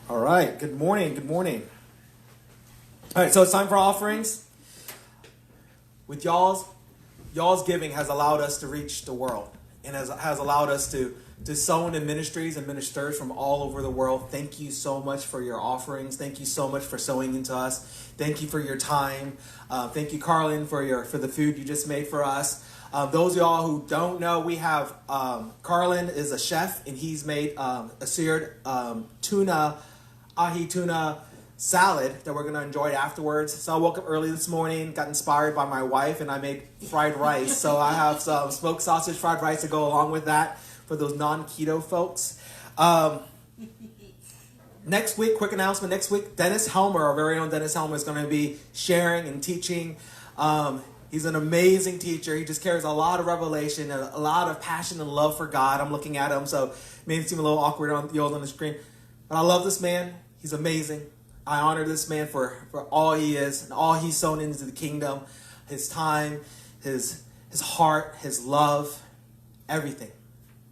All right. Good morning. Good morning. All right. So it's time for offerings. With y'all's giving has allowed us to reach the world and has allowed us to sow into ministries and ministers from all over the world. Thank you so much for your offerings. Thank you so much for sowing into us. Thank you for your time. Thank you, Carlin, for the food you just made for us. Those of y'all who don't know, we have Carlin is a chef, and he's made a seared ahi tuna salad that we're going to enjoy afterwards. So I woke up early this morning, got inspired by my wife, and I made fried rice. So I have some smoked sausage fried rice to go along with that for those non-keto folks. Next week, quick announcement, next week, Dennis Helmer, our very own Dennis Helmer, is going to be sharing and teaching. He's an amazing teacher. He just carries a lot of revelation and a lot of passion and love for God. I'm looking at him, so it may seem a little awkward on the screen. But I love this man. He's amazing. I honor this man for all he is and all he's sown into the kingdom, his time, his heart, his love, everything.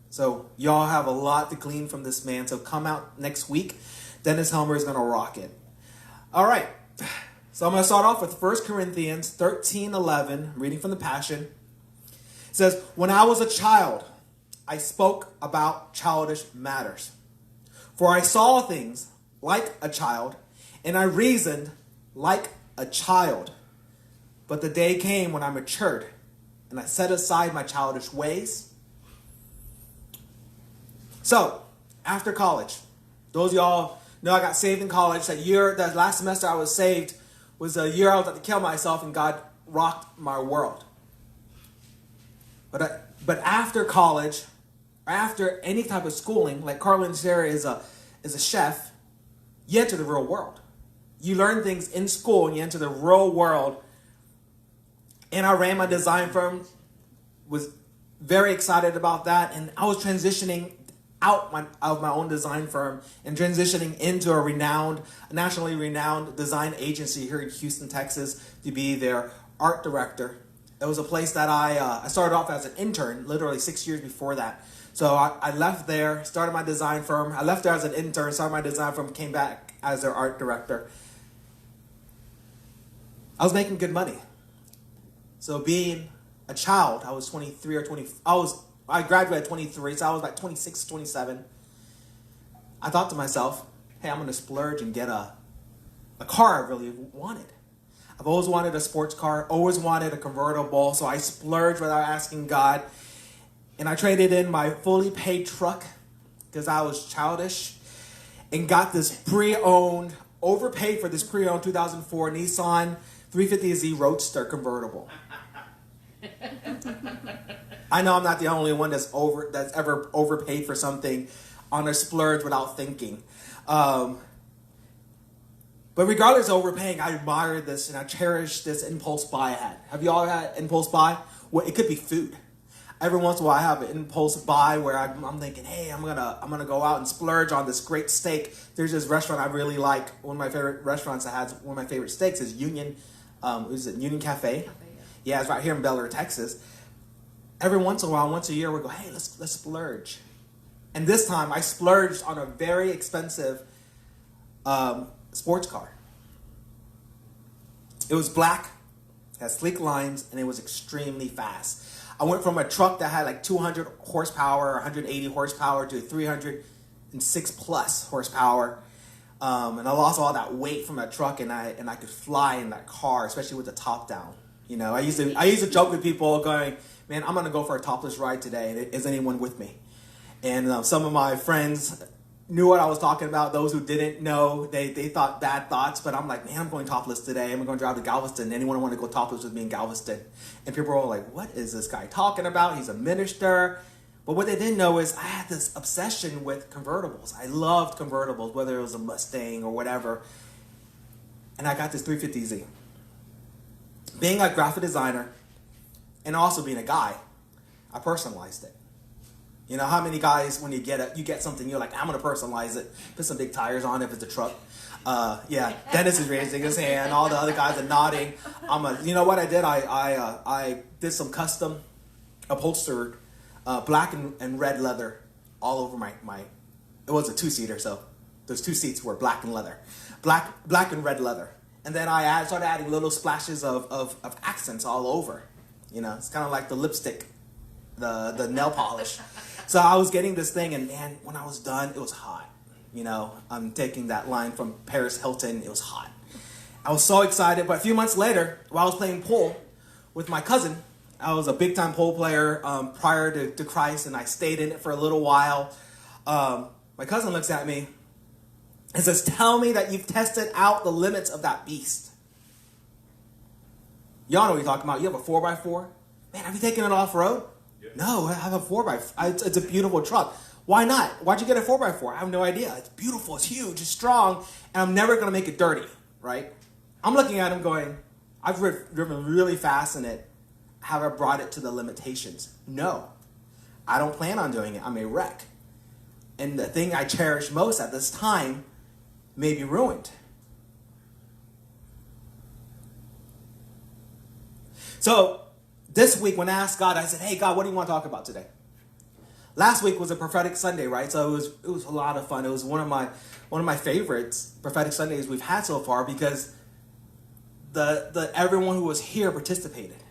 So y'all have a lot to glean from this man. So come out next week. Dennis Helmer is going to rock it. All right. So I'm going to start off with 1 Corinthians 13:11, reading from the Passion. It says, "When I was a child, I spoke about childish matters. For I saw things like a child, and I reasoned like a child. But the day came when I matured, and I set aside my childish ways." So, after college, those of y'all know I got saved in college. That last semester I was saved was a year I was about to kill myself, and God rocked my world. But after college, after any type of schooling, like Carlin Sarah is a chef, you enter the real world. You learn things in school and you enter the real world. And I ran my design firm, was very excited about that. And I was transitioning out of my own design firm and transitioning into a nationally renowned design agency here in Houston, Texas, to be their art director. It was a place that I started off as an intern, literally 6 years before that. So I left there, started my design firm. I left there as an intern, started my design firm, came back as their art director. I was making good money. So being a child, I was 23 or 20. I graduated at 23, so I was like 26, 27. I thought to myself, hey, I'm going to splurge and get a car I really wanted. I've always wanted a sports car, always wanted a convertible, so I splurged without asking God. And I traded in my fully paid truck because I was childish and got this overpaid for this pre-owned 2004 Nissan 350Z Roadster convertible. I know I'm not the only one that's ever overpaid for something on a splurge without thinking. But regardless of overpaying, I admired this and I cherished this impulse buy I had. Have you all had impulse buy? Well, it could be food. Every once in a while, I have an impulse buy where I'm thinking, hey, I'm gonna go out and splurge on this great steak. There's this restaurant I really like. One of my favorite restaurants that has one of my favorite steaks is Union. Union Cafe? Yeah, it's right here in Bel Air, Texas. Every once in a while, once a year, we go, hey, let's splurge. And this time, I splurged on a very expensive sports car. It was black, had sleek lines, and it was extremely fast. I went from a truck that had like 200 horsepower, 180 horsepower to 306 plus horsepower. And I lost all that weight from that truck, and I could fly in that car, especially with the top down. You know, I used to joke with people going, man, I'm going to go for a topless ride today. Is anyone with me? And some of my friends knew what I was talking about. Those who didn't know, they thought bad thoughts. But I'm like, man, I'm going topless today. I'm going to drive to Galveston. Anyone want to go topless with me in Galveston? And people were all like, what is this guy talking about? He's a minister. But what they didn't know is I had this obsession with convertibles. I loved convertibles, whether it was a Mustang or whatever. And I got this 350Z. Being a graphic designer and also being a guy, I personalized it. You know how many guys, when you get something, you're like, I'm going to personalize it. Put some big tires on if it's a truck. Yeah, Dennis is raising his hand. All the other guys are nodding. You know what I did? I did some custom upholstered black and red leather all over my. It was a 2-seater, so Those two seats were black and leather, black and red leather. And then I started adding little splashes of accents all over. You know, it's kind of like the lipstick, the nail polish. So I was getting this thing, and man, when I was done, it was hot. You know, I'm taking that line from Paris Hilton. It was hot. I was so excited. But a few months later, while I was playing pool with my cousin, I was a big-time pool player prior to Christ, and I stayed in it for a little while. My cousin looks at me and says, "Tell me that you've tested out the limits of that beast." Y'all know what you're talking about. You have a 4x4? Man, have you taken it off-road? Yeah. No, I have a 4x4. It's a beautiful truck. Why not? Why'd you get a 4x4? I have no idea. It's beautiful. It's huge. It's strong. And I'm never going to make it dirty, right? I'm looking at him going, I've driven really fast in it. Have I brought it to the limitations? No. I don't plan on doing it. I'm a wreck. And the thing I cherish most at this time may be ruined. So this week when I asked God, I said, "Hey God, what do you want to talk about today?" Last week was a prophetic Sunday, right? So it was a lot of fun. It was one of my favorites prophetic Sundays we've had so far because the everyone who was here participated.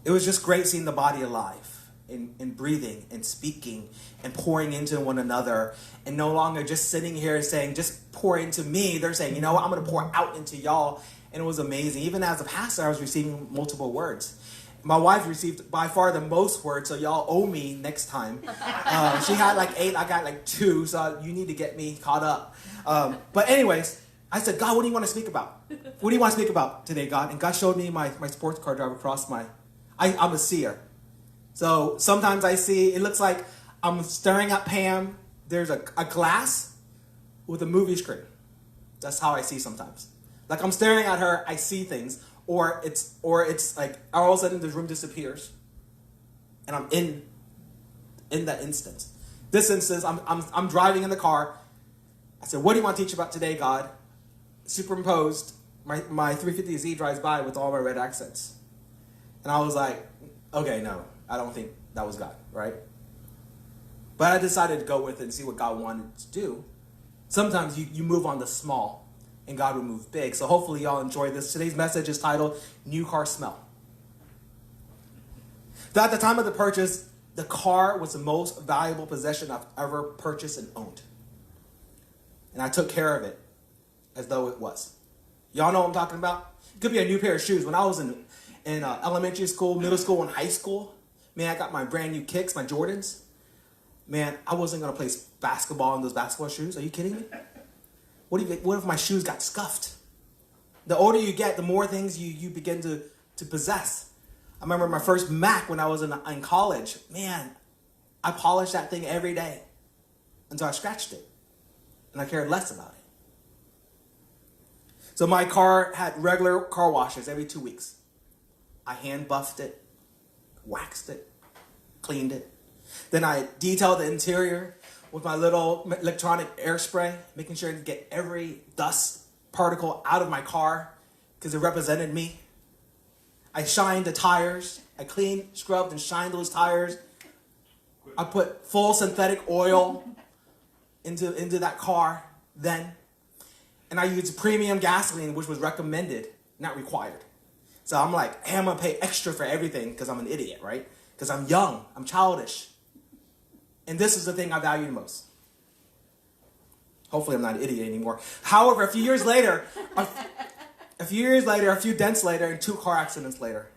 It was just great seeing the body alive and breathing and speaking and pouring into one another and no longer just sitting here saying, "Just pour into me." They're saying, "You know what? I'm going to pour out into y'all." And it was amazing. Even as a pastor, I was receiving multiple words. My wife received by far the most words, so y'all owe me next time. She had like 8, I got like 2, so you need to get me caught up. But anyways, I said, "God, what do you want to speak about? What do you want to speak about today, God?" And God showed me my sports car drive across I'm a seer. So sometimes I see, it looks like I'm staring at Pam. There's a glass with a movie screen. That's how I see sometimes. Like I'm staring at her, I see things. Or it's like all of a sudden the room disappears, and I'm in that instance. This instance, I'm driving in the car. I said, "What do you want to teach about today, God?" Superimposed, my 350Z drives by with all my red accents, and I was like, "Okay, no, I don't think that was God, right?" But I decided to go with it and see what God wanted to do. Sometimes you move on the small, and God will move big. So hopefully y'all enjoy this. Today's message is titled, "New Car Smell." So at the time of the purchase, the car was the most valuable possession I've ever purchased and owned. And I took care of it as though it was. Y'all know what I'm talking about? It could be a new pair of shoes. When I was in elementary school, middle school, and high school, man, I got my brand new kicks, my Jordans. Man, I wasn't going to play basketball in those basketball shoes. Are you kidding me? What if my shoes got scuffed? The older you get, the more things you begin to possess. I remember my first Mac when I was in college. Man, I polished that thing every day until I scratched it. And I cared less about it. So my car had regular car washes every 2 weeks. I hand buffed it, waxed it, cleaned it. Then I detailed the interior with my little electronic air spray, making sure to get every dust particle out of my car because it represented me. I shined the tires. I cleaned, scrubbed, and shined those tires. I put full synthetic oil into that car then. And I used premium gasoline, which was recommended, not required. So I'm like, hey, I'm going to pay extra for everything because I'm an idiot, right? Because I'm young. I'm childish. And this is the thing I value the most. Hopefully I'm not an idiot anymore. However, a few dents later, and 2 car accidents later,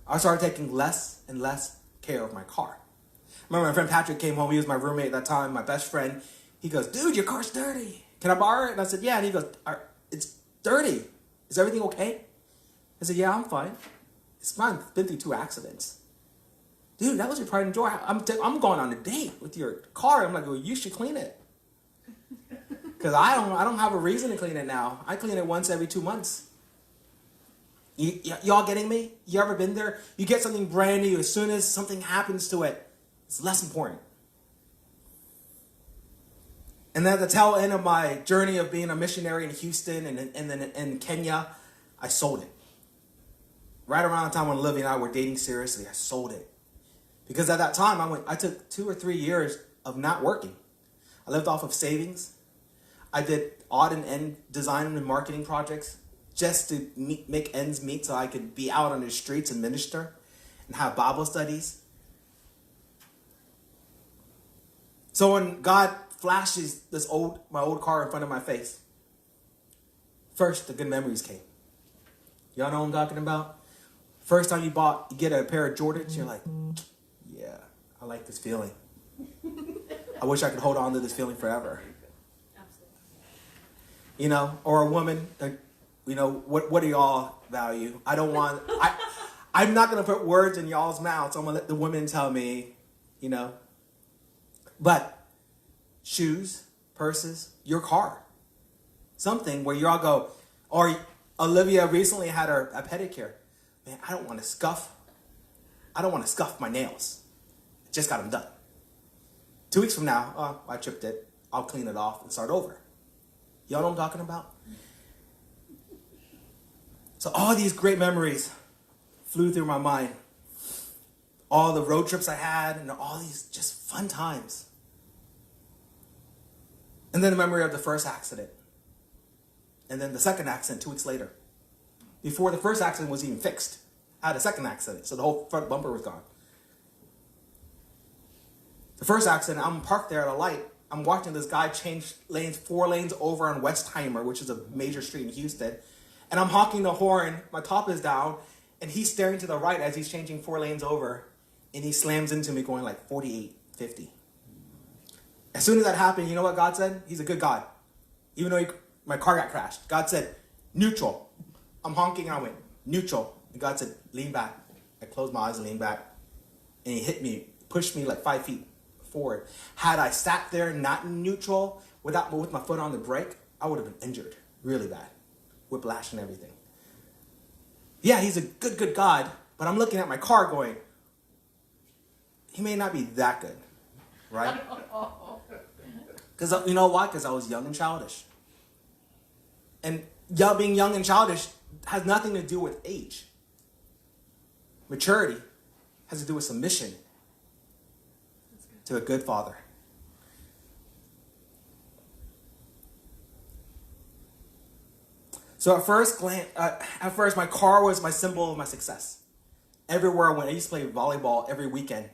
I started taking less and less care of my car. I remember my friend Patrick came home. He was my roommate at that time, my best friend. He goes, "Dude, your car's dirty. Can I borrow it?" And I said, "Yeah." And he goes, "It's dirty. Is everything okay?" I said, "Yeah, I'm fine. It's fine. I've been through 2 accidents." "Dude, that was your pride and joy. I'm going on a date with your car." I'm like, "Well, you should clean it." Because I don't have a reason to clean it now. I clean it once every 2 months. Y'all getting me? You ever been there? You get something brand new. As soon as something happens to it, it's less important. And then at the tail end of my journey of being a missionary in Houston and then in Kenya, I sold it. Right around the time when Olivia and I were dating seriously, I sold it. Because at that time, I took 2 or 3 years of not working. I lived off of savings. I did odd and end design and marketing projects just to make ends meet so I could be out on the streets and minister and have Bible studies. So when God flashes my old car in front of my face, first the good memories came. Y'all know what I'm talking about? First time you get a pair of Jordans, you're like, yeah, I like this feeling. I wish I could hold on to this feeling forever. You know, or a woman, you know, what do y'all value? I'm not going to put words in y'all's mouths. I'm going to let the women tell me, you know. But shoes, purses, your car. Something where y'all go, or Olivia recently had a pedicure. Man, I don't want to scuff my nails. Just got them done. 2 weeks from now, I chipped it. I'll clean it off and start over. Y'all know what I'm talking about? So all these great memories flew through my mind. All the road trips I had and all these just fun times. And then the memory of the first accident. And then the second accident 2 weeks later. Before the first accident was even fixed, I had a second accident, so the whole front bumper was gone. The first accident, I'm parked there at a light. I'm watching this guy change lanes, 4 lanes over on Westheimer, which is a major street in Houston. And I'm honking the horn, my top is down, and he's staring to the right as he's changing 4 lanes over. And he slams into me going like 48, 50. As soon as that happened, you know what God said? He's a good God. Even though my car got crashed. God said, neutral. I'm honking and I went, neutral. And God said, lean back. I closed my eyes and leaned back. And he hit me, pushed me like 5 feet forward. Had I sat there not in neutral with my foot on the brake, I would have been injured really bad. Whiplash and everything. Yeah, he's a good God, but I'm looking at my car going, he may not be that good, right? Because you know why? Because I was young and childish. And being young and childish has nothing to do with age. Maturity has to do with submission to a good father. So at first, my car was my symbol of my success. Everywhere I went, I used to play volleyball every weekend.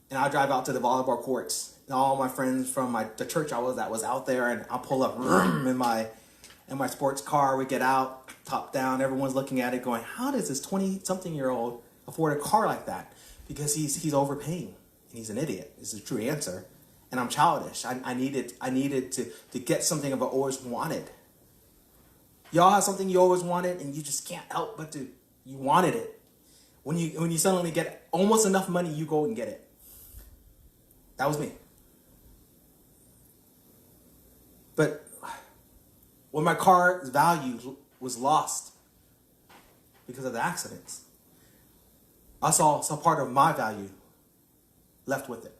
And I'd drive out to the volleyball courts. And all my friends from the church I was at was out there. And I'll pull up in my sports car. We get out, top down. Everyone's looking at it going, how does this 20-something-year-old afford a car like that? Because he's overpaying. And he's an idiot. Is the true answer. And I'm childish. I needed to get something I've always wanted. Y'all have something you always wanted and you just can't help but you wanted it. When you suddenly get almost enough money, you go and get it. That was me. But when my car's value was lost because of the accidents, I saw some part of my value left with it.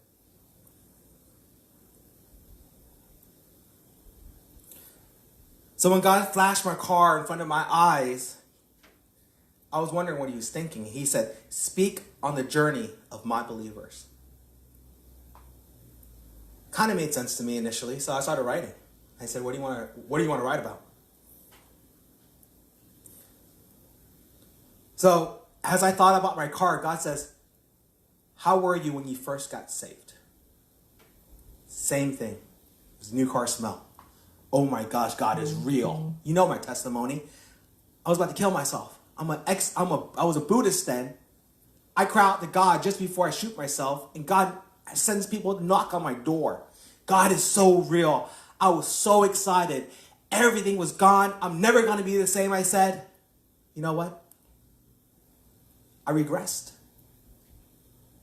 So when God flashed my car in front of my eyes, I was wondering what he was thinking. He said, speak on the journey of my believers. Kind of made sense to me initially, so I started writing. I said, what do you want to write about? So as I thought about my car, God says, how were you when you first got saved? Same thing. It was a new car smell. Oh my gosh, God is real. You know my testimony. I was about to kill myself. I was a Buddhist then. I cry out to God just before I shoot myself, and God sends people to knock on my door. God is so real. I was so excited. Everything was gone. I'm never going to be the same, I said. You know what? I regressed.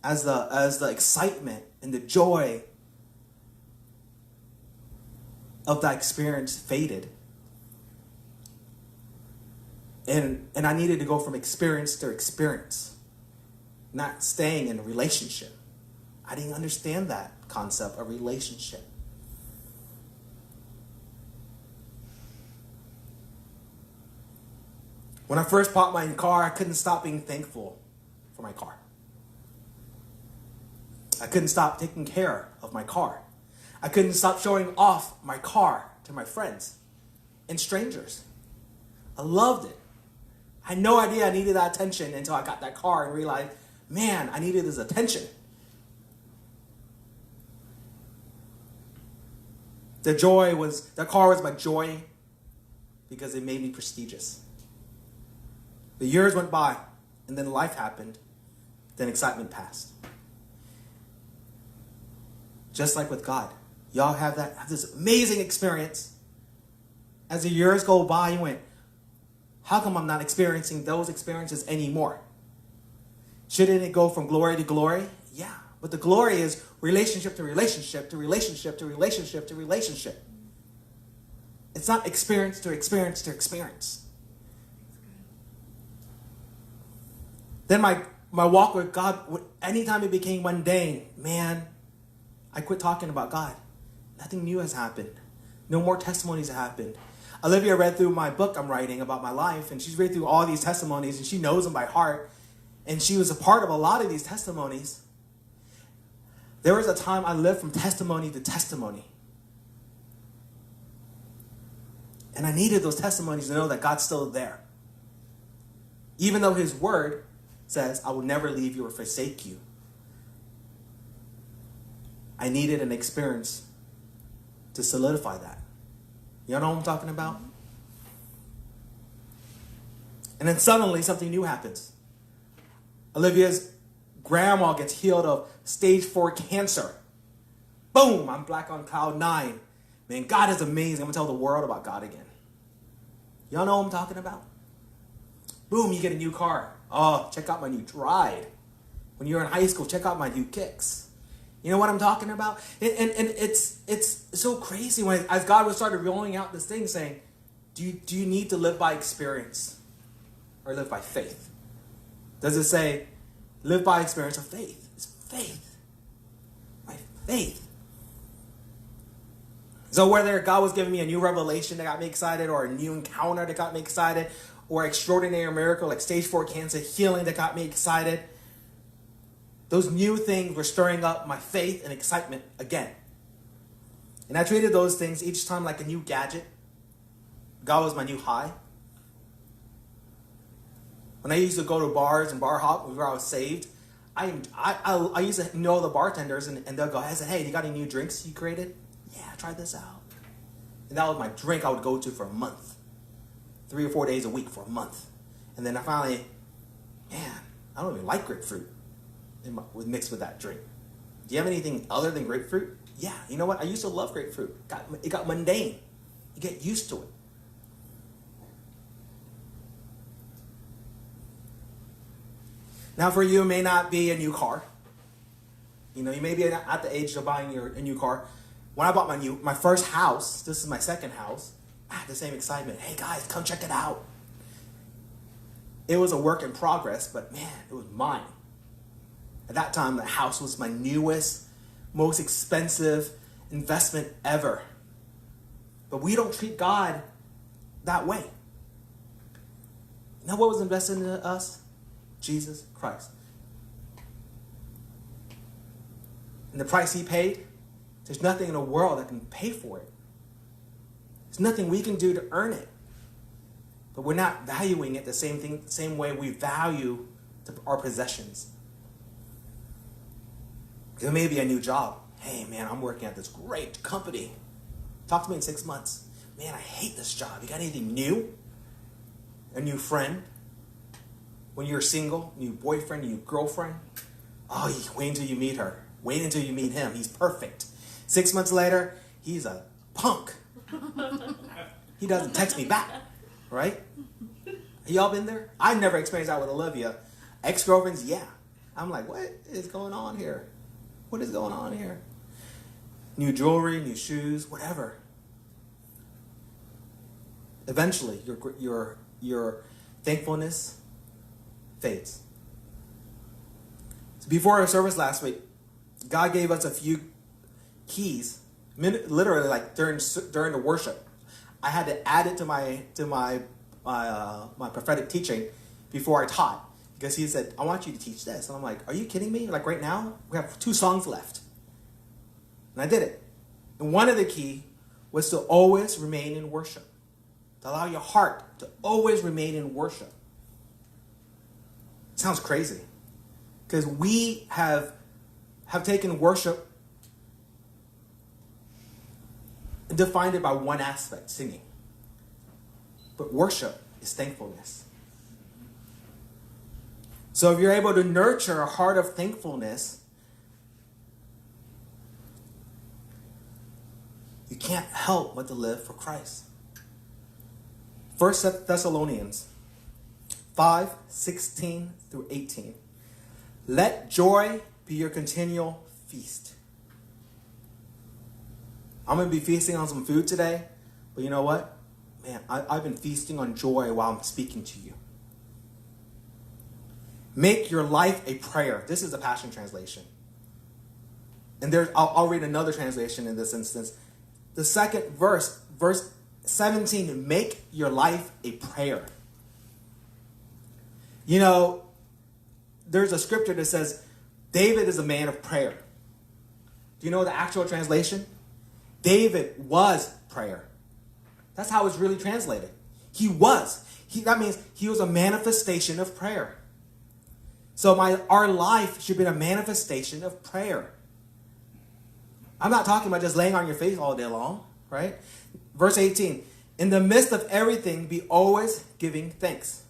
As the excitement and the joy of that experience faded. And I needed to go from experience to experience, not staying in a relationship. I didn't understand that concept of relationship. When I first bought my car, I couldn't stop being thankful for my car. I couldn't stop taking care of my car. I couldn't stop showing off my car to my friends and strangers. I loved it. I had no idea I needed that attention until I got that car and realized, man, I needed this attention. The car was my joy because it made me prestigious. The years went by, and then life happened. Then excitement passed. Just like with God. Y'all have this amazing experience. As the years go by, you went, how come I'm not experiencing those experiences anymore? Shouldn't it go from glory to glory? Yeah. But the glory is relationship to relationship to relationship to relationship to relationship. It's not experience to experience to experience. Then my walk with God, anytime it became mundane, man, I quit talking about God. Nothing new has happened. No more testimonies have happened. Olivia read through my book I'm writing about my life, and she's read through all these testimonies, and she knows them by heart. And she was a part of a lot of these testimonies. There was a time I lived from testimony to testimony. And I needed those testimonies to know that God's still there. Even though his word says, I will never leave you or forsake you. I needed an experience to solidify that. Y'all know what I'm talking about? And then suddenly something new happens. Olivia's grandma gets healed of stage 4 cancer. Boom, I'm back on cloud 9. Man, God is amazing. I'm going to tell the world about God again. Y'all know what I'm talking about? Boom, you get a new car. Oh, check out my new Stride. When you're in high school, check out my new Kicks. You know what I'm talking about? And it's so crazy when as God was started rolling out this thing saying, do you need to live by experience or live by faith? Does it say live by experience or faith? It's faith. By faith. So whether God was giving me a new revelation that got me excited, or a new encounter that got me excited, or extraordinary miracle like stage 4 cancer healing that got me excited, those new things were stirring up my faith and excitement again. And I treated those things each time like a new gadget. God was my new high. When I used to go to bars and bar hop where I was saved, I used to know the bartenders, and they'll go, I said, hey, you got any new drinks you created? Yeah, try this out. And that was my drink I would go to for a month. 3 or 4 days a week for a month. And then I finally, man, I don't even like grapefruit mixed with that drink. Do you have anything other than grapefruit? Yeah, you know what? I used to love grapefruit. It got mundane. You get used to it. Now for you, it may not be a new car. You know, you may be at the age of buying a new car. When I bought my first house, this is my second house, I had the same excitement. Hey guys, come check it out. It was a work in progress, but man, it was mine. At that time, the house was my newest, most expensive investment ever. But we don't treat God that way. You know what was invested into us? Jesus Christ. And the price he paid, there's nothing in the world that can pay for it. There's nothing we can do to earn it. But we're not valuing it the same way we value our possessions. It may be a new job. Hey man, I'm working at this great company. Talk to me in 6 months. Man, I hate this job. You got anything new? A new friend? When you're single, new boyfriend, new girlfriend? Oh, wait until you meet her. Wait until you meet him. He's perfect. 6 months later, he's a punk. He doesn't text me back, right? Y'all been there? I've never experienced that with Olivia. Ex-girlfriends, yeah. I'm like, what is going on here? What is going on here? New jewelry, new shoes, whatever. Eventually, your thankfulness fades. So before our service last week, God gave us a few keys, literally like during the worship. I had to add it to my prophetic teaching before I taught, because he said, I want you to teach this. And I'm like, are you kidding me? Like right now, we have 2 songs left. And I did it. And one of the key was to always remain in worship. To allow your heart to always remain in worship. It sounds crazy. Because we have taken worship and defined it by one aspect, singing. But worship is thankfulness. So if you're able to nurture a heart of thankfulness, you can't help but to live for Christ. 1 Thessalonians 5:16 through 18. Let joy be your continual feast. I'm going to be feasting on some food today, but you know what? Man, I've been feasting on joy while I'm speaking to you. Make your life a prayer. This is the Passion Translation. And I'll read another translation in this instance. The second verse 17, make your life a prayer. You know, there's a scripture that says, David is a man of prayer. Do you know the actual translation? David was prayer. That's how it's really translated. He was. That means he was a manifestation of prayer. So our life should be a manifestation of prayer. I'm not talking about just laying on your face all day long, right? Verse 18, in the midst of everything, be always giving thanks.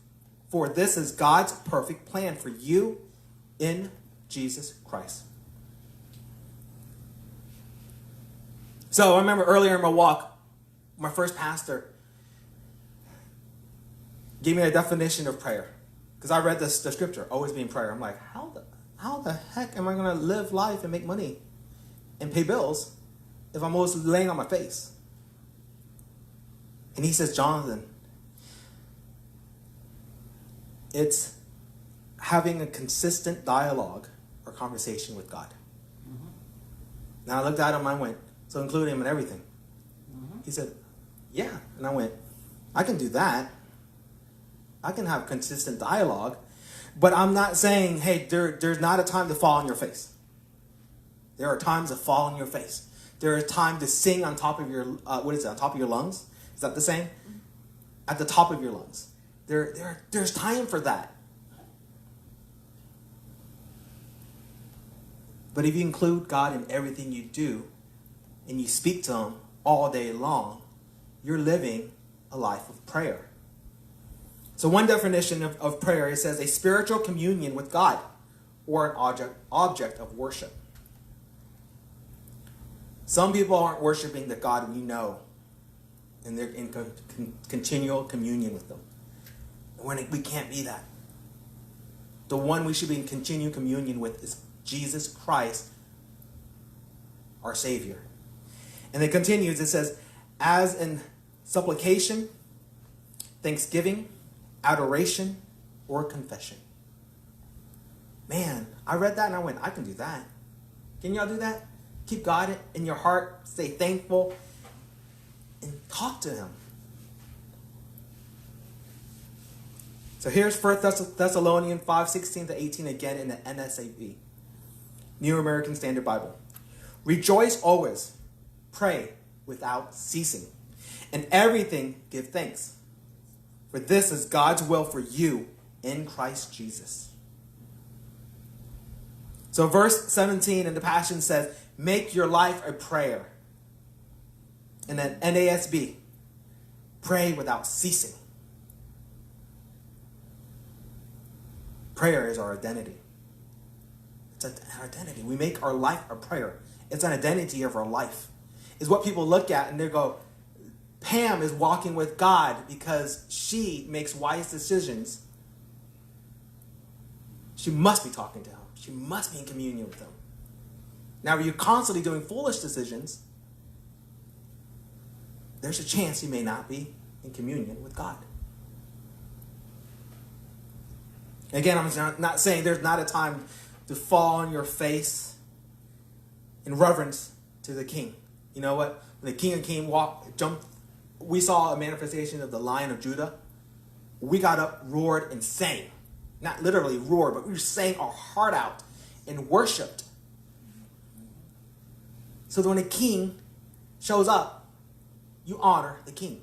For this is God's perfect plan for you in Jesus Christ. So I remember earlier in my walk, my first pastor gave me a definition of prayer. Because I read the scripture, always be in prayer. I'm like, how the heck am I going to live life and make money and pay bills if I'm always laying on my face? And he says, Jonathan, it's having a consistent dialogue or conversation with God. Mm-hmm. Now I looked at him and I went, so include him in everything. Mm-hmm. He said, yeah. And I went, I can do that. I can have consistent dialogue. But I'm not saying, hey, there's not a time to fall on your face. There are times to fall on your face. There is time to sing on top of your, on top of your lungs? Is that the same? At the top of your lungs. There's time for that. But if you include God in everything you do, and you speak to him all day long, you're living a life of prayer. So one definition of prayer, it says a spiritual communion with God or an object of worship. Some people aren't worshiping the God we know, and they're in continual communion with them. We can't be that. The one we should be in continual communion with is Jesus Christ, our Savior. And it continues, it says, as in supplication, thanksgiving, adoration, or confession. Man, I read that and I went, I can do that. Can y'all do that? Keep God in your heart, stay thankful, and talk to him. So here's 1 Thessalonians 5:16 to 18 again in the NSAB, New American Standard Bible. Rejoice always, pray without ceasing, and everything give thanks. For this is God's will for you in Christ Jesus. So verse 17 in the Passion says, make your life a prayer. And then NASB, pray without ceasing. Prayer is our identity. It's an identity. We make our life a prayer. It's an identity of our life. It's what people look at and they go, Pam is walking with God because she makes wise decisions. She must be talking to him. She must be in communion with him. Now, if you're constantly doing foolish decisions, there's a chance you may not be in communion with God. Again, I'm not saying there's not a time to fall on your face in reverence to the King. You know what? When the King of Kings jumped, we saw a manifestation of the Lion of Judah. We got up, roared, and sang. Not literally roared, but we sang our heart out and worshipped. So when the King shows up, you honor the king.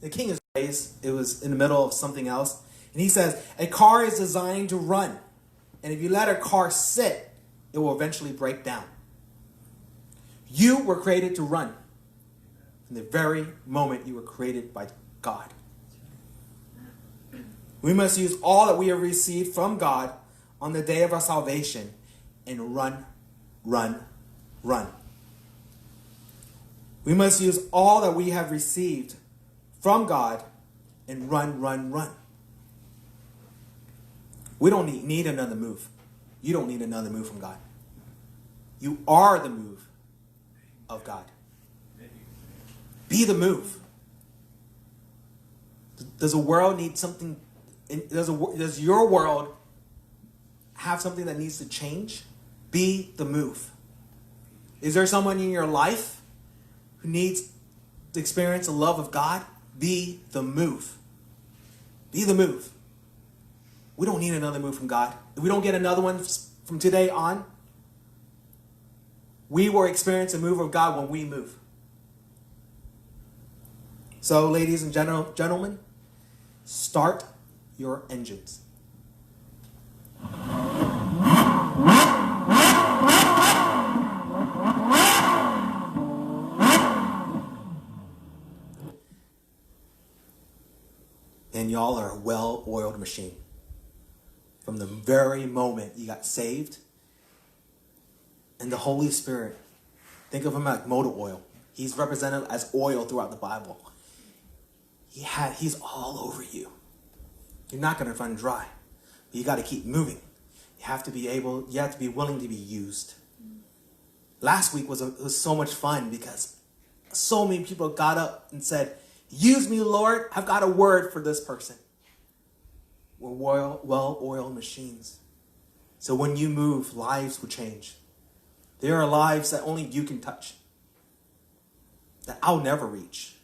The king is raised. It was in the middle of something else. And he says, a car is designed to run. And if you let a car sit, it will eventually break down. You were created to run from the very moment you were created by God. We must use all that we have received from God on the day of our salvation and run, run, run. We must use all that we have received from God and run, run, run. We don't need another move. You don't need another move from God. You are the move of God. Be the move. Does the world need something? Does your world have something that needs to change? Be the move. Is there someone in your life who needs to experience the love of God? Be the move. Be the move. We don't need another move from God. If we don't get another one from today on, we will experience a move of God when we move. So, ladies and gentlemen, start your engines. And y'all are a well-oiled machine. From the very moment you got saved, and the Holy Spirit, think of him like motor oil. He's represented as oil throughout the Bible. He's all over you. You're not going to run dry. But you got to keep moving. You have to be willing to be used. Last week was so much fun because so many people got up and said, use me, Lord. I've got a word for this person. We're well-oiled machines. So when you move, lives will change. There are lives that only you can touch, that I'll never reach.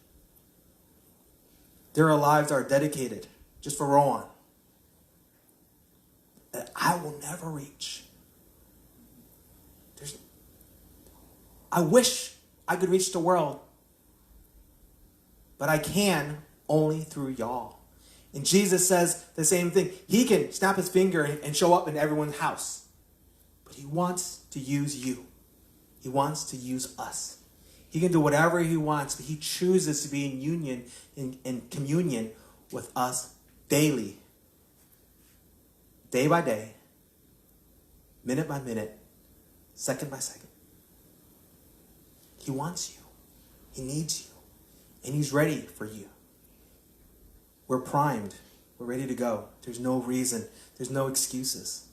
There are lives that are dedicated just for Rowan, that I will never reach. I wish I could reach the world, but I can only through y'all. And Jesus says the same thing. He can snap his finger and show up in everyone's house. But he wants to use you. He wants to use us. He can do whatever he wants, but he chooses to be in union, in communion with us daily. Day by day. Minute by minute. Second by second. He wants you. He needs you. And he's ready for you. We're primed. We're ready to go. There's no reason. There's no excuses.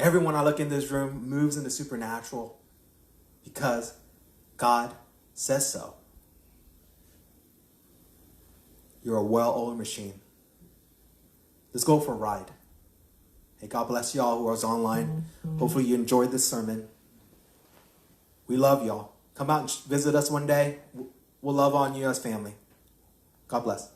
Everyone I look in this room moves in the supernatural because God says so. You're a well-oiled machine. Let's go for a ride. Hey, God bless y'all who was online. Hopefully you enjoyed this sermon. We love y'all. Come out and visit us one day. We'll love on you as family. God bless.